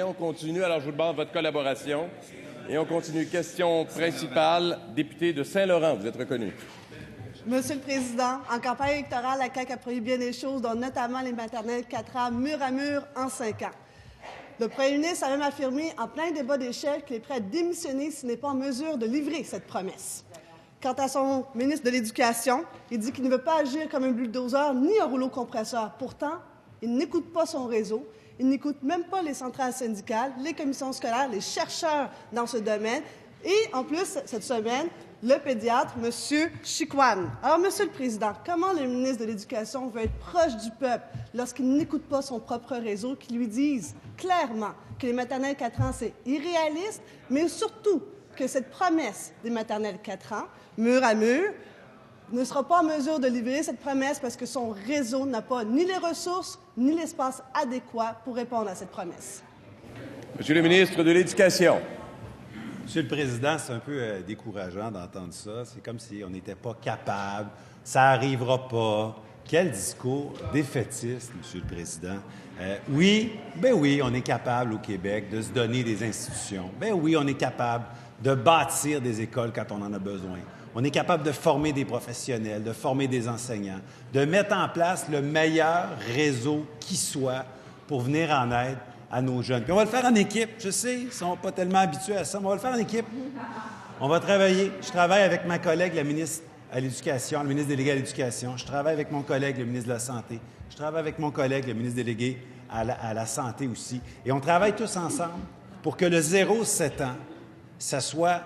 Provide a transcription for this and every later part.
On continue, alors je vous demande votre collaboration. Et on continue. Question principale, député de Saint-Laurent, vous êtes reconnu. Monsieur le Président, en campagne électorale, la CAQ a promis bien des choses, dont notamment les maternelles 4 ans, mur à mur, en 5 ans. Le premier ministre a même affirmé, en plein débat d'échec, qu'il est prêt à démissionner s'il n'est pas en mesure de livrer cette promesse. Quant à son ministre de l'Éducation, il dit qu'il ne veut pas agir comme un bulldozer ni un rouleau compresseur. Pourtant, il n'écoute pas son réseau. Il n'écoute même pas les centrales syndicales, les commissions scolaires, les chercheurs dans ce domaine. Et en plus, cette semaine, le pédiatre, M. Chicoine. Alors, Monsieur le Président, comment le ministre de l'Éducation veut être proche du peuple lorsqu'il n'écoute pas son propre réseau, qui lui disent clairement que les maternelles 4 ans, c'est irréaliste, mais surtout que cette promesse des maternelles 4 ans, mur à mur, ne sera pas en mesure de livrer cette promesse parce que son réseau n'a pas ni les ressources ni l'espace adéquat pour répondre à cette promesse. Monsieur le ministre de l'Éducation. Monsieur le Président, c'est un peu décourageant d'entendre ça. C'est comme si on n'était pas capable, ça n'arrivera pas. Quel discours défaitiste, Monsieur le Président. Oui, on est capable au Québec de se donner des institutions. Oui, on est capable de bâtir des écoles quand on en a besoin. On est capable de former des professionnels, de former des enseignants, de mettre en place le meilleur réseau qui soit pour venir en aide à nos jeunes. Puis on va le faire en équipe. Je sais, ils ne sont pas tellement habitués à ça, mais on va le faire en équipe. On va travailler. Je travaille avec ma collègue, la ministre à l'Éducation, le ministre délégué à l'Éducation. Je travaille avec mon collègue, le ministre de la Santé. Je travaille avec mon collègue, le ministre délégué à la Santé aussi. Et on travaille tous ensemble pour que le 0-7 ans, ça soit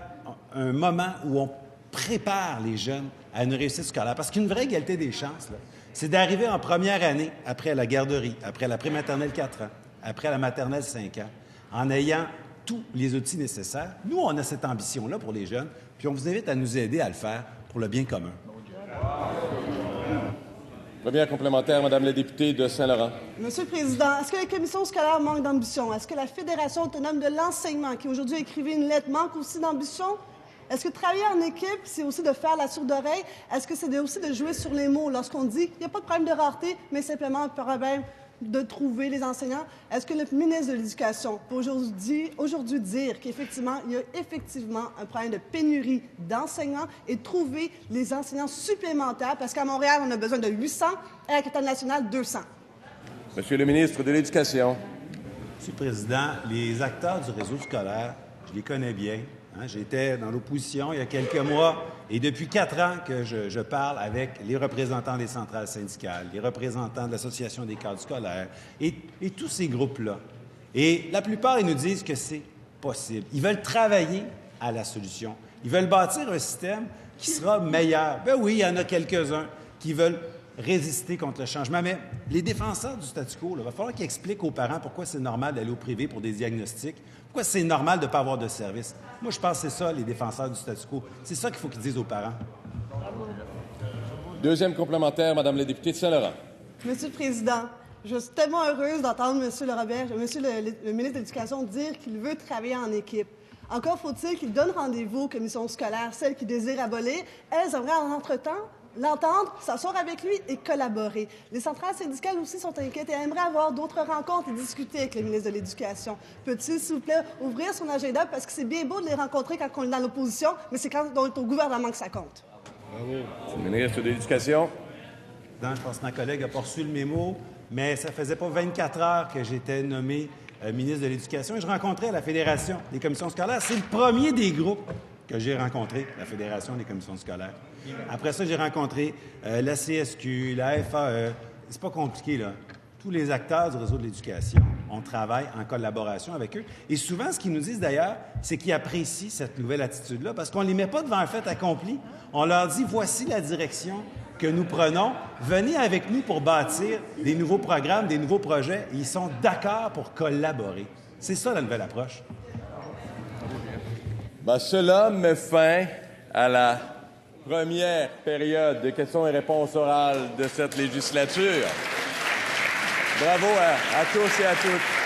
un moment où on prépare les jeunes à une réussite scolaire. Parce qu'une vraie égalité des chances, c'est d'arriver en première année, après la garderie, après la prématernelle 4 ans, après la maternelle 5 ans, en ayant tous les outils nécessaires. Nous, on a cette ambition-là pour les jeunes, puis on vous invite à nous aider à le faire pour le bien commun. Première complémentaire, Madame la députée de Saint-Laurent. Monsieur le Président, est-ce que les commissions scolaires manquent d'ambition? Est-ce que la Fédération autonome de l'enseignement, qui aujourd'hui a écrit une lettre, manque aussi d'ambition? Est-ce que travailler en équipe, c'est aussi de faire la sourde oreille? Est-ce que c'est aussi de jouer sur les mots lorsqu'on dit qu'il n'y a pas de problème de rareté, mais simplement un problème de trouver les enseignants? Est-ce que le ministre de l'Éducation peut aujourd'hui dire qu'effectivement, il y a effectivement un problème de pénurie d'enseignants et trouver les enseignants supplémentaires? Parce qu'à Montréal, on a besoin de 800 et à la capitale nationale, 200. Monsieur le ministre de l'Éducation. Monsieur le Président, les acteurs du réseau scolaire, je les connais bien. J'étais dans l'opposition il y a quelques mois et depuis 4 ans que je parle avec les représentants des centrales syndicales, les représentants de l'Association des cadres scolaires et tous ces groupes-là. Et la plupart, ils nous disent que c'est possible. Ils veulent travailler à la solution. Ils veulent bâtir un système qui sera meilleur. Oui, il y en a quelques-uns qui veulent résister contre le changement, mais les défenseurs du statu quo, il va falloir qu'ils expliquent aux parents pourquoi c'est normal d'aller au privé pour des diagnostics, pourquoi c'est normal de ne pas avoir de service. Moi, je pense que c'est ça, les défenseurs du statu quo. C'est ça qu'il faut qu'ils disent aux parents. Deuxième complémentaire, Madame la députée de Saint-Laurent. Monsieur le Président, je suis tellement heureuse d'entendre Monsieur le ministre de l'Éducation dire qu'il veut travailler en équipe. Encore faut-il qu'il donne rendez-vous aux commissions scolaires, celles qui désirent abolir. Elles aimeraient en entre-temps l'entendre, s'asseoir avec lui et collaborer. Les centrales syndicales aussi sont inquiètes et aimeraient avoir d'autres rencontres et discuter avec le ministre de l'Éducation. Peut-il, s'il vous plaît, ouvrir son agenda? Parce que c'est bien beau de les rencontrer quand on est dans l'opposition, mais c'est quand on est au gouvernement que ça compte. Bravo. Le ministre de l'Éducation. Je pense que ma collègue a pas reçu le mémo, mais ça faisait pas 24 heures que j'étais nommé ministre de l'Éducation et je rencontrais la Fédération des commissions scolaires. C'est le premier des groupes que j'ai rencontré, la Fédération des commissions scolaires. Après ça, j'ai rencontré la CSQ, la FAE. C'est pas compliqué, là. Tous les acteurs du réseau de l'éducation, on travaille en collaboration avec eux. Et souvent, ce qu'ils nous disent d'ailleurs, c'est qu'ils apprécient cette nouvelle attitude-là parce qu'on ne les met pas devant un fait accompli. On leur dit, voici la direction que nous prenons. Venez avec nous pour bâtir des nouveaux programmes, des nouveaux projets. Et ils sont d'accord pour collaborer. C'est ça, la nouvelle approche. Cela met fin à la première période de questions et réponses orales de cette législature. Bravo à tous et à toutes.